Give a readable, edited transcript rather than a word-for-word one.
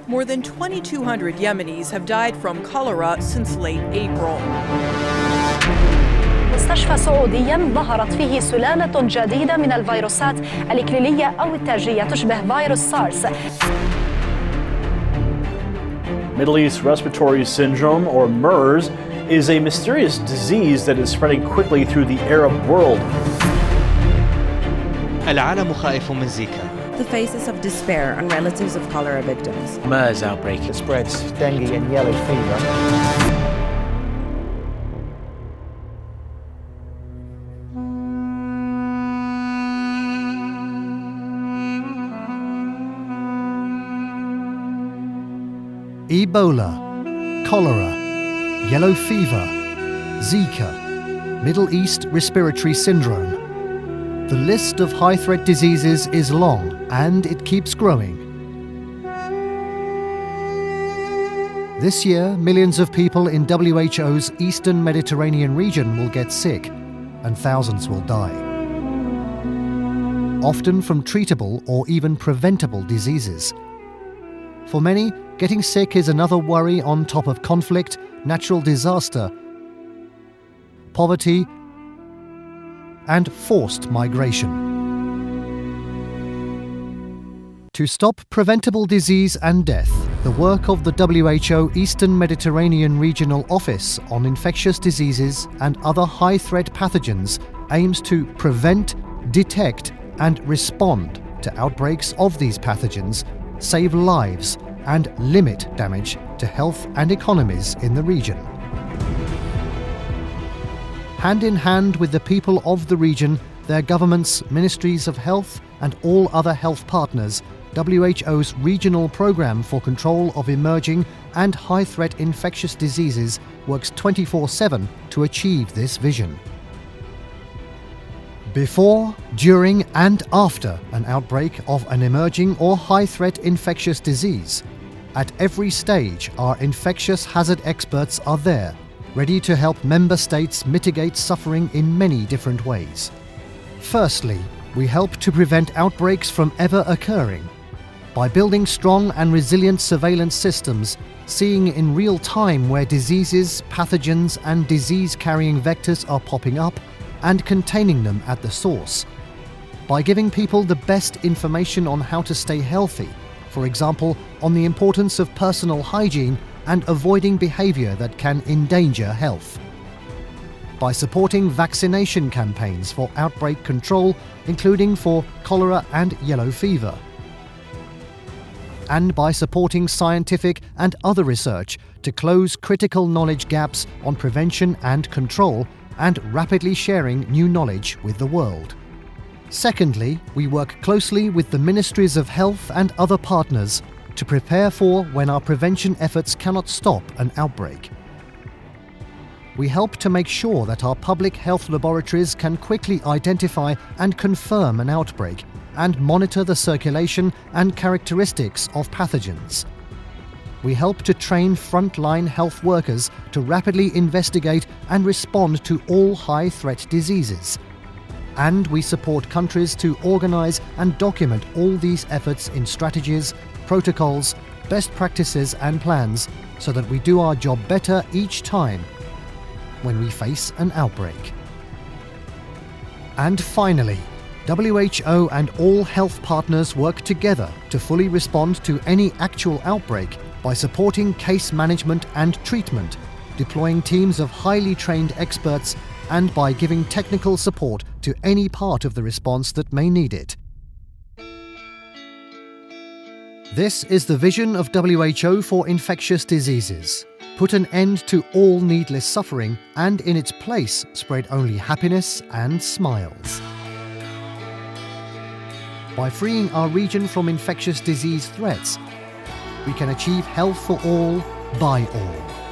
More than 2,200 Yemenis have died from cholera since late April. مستشفى سعودي ظهرت فيه سلالة جديدة من الفيروسات الإكليلية أو التاجية تشبه فيروس سارس. Middle East Respiratory Syndrome, or MERS, is a mysterious disease that is spreading quickly through the Arab world. العالم خائف من زيكا. The faces of despair on relatives of cholera victims. MERS outbreak. It spreads dengue and yellow fever. Ebola, cholera, yellow fever, Zika, Middle East Respiratory Syndrome. The list of high-threat diseases is long and it keeps growing. This year, millions of people in WHO's Eastern Mediterranean region will get sick and thousands will die. Often from treatable or even preventable diseases. For many, getting sick is another worry on top of conflict, natural disaster, poverty, and forced migration. To stop preventable disease and death, the work of the WHO Eastern Mediterranean Regional Office on Infectious Diseases and Other High-Threat Pathogens aims to prevent, detect, and respond to outbreaks of these pathogens, save lives, and limit damage to health and economies in the region. Hand in hand with the people of the region, their governments, ministries of health, and all other health partners, WHO's Regional Programme for Control of Emerging and High-Threat Infectious Diseases works 24/7 to achieve this vision. Before, during, and after an outbreak of an emerging or high-threat infectious disease, at every stage, our infectious hazard experts are there, ready to help member states mitigate suffering in many different ways. Firstly, we help to prevent outbreaks from ever occurring by building strong and resilient surveillance systems, seeing in real time where diseases, pathogens, and disease-carrying vectors are popping up, and containing them at the source. By giving people the best information on how to stay healthy, for example, on the importance of personal hygiene and avoiding behavior that can endanger health. By supporting vaccination campaigns for outbreak control, including for cholera and yellow fever. And by supporting scientific and other research to close critical knowledge gaps on prevention and control, and rapidly sharing new knowledge with the world. Secondly, we work closely with the ministries of health and other partners to prepare for when our prevention efforts cannot stop an outbreak. We help to make sure that our public health laboratories can quickly identify and confirm an outbreak and monitor the circulation and characteristics of pathogens. We help to train frontline health workers to rapidly investigate and respond to all high-threat diseases. And we support countries to organize and document all these efforts in strategies, protocols, best practices and plans so that we do our job better each time when we face an outbreak. And finally, WHO and all health partners work together to fully respond to any actual outbreak by supporting case management and treatment, deploying teams of highly trained experts, and by giving technical support to any part of the response that may need it. This is the vision of WHO for infectious diseases. Put an end to all needless suffering and in its place spread only happiness and smiles. By freeing our region from infectious disease threats, we can achieve health for all, by all.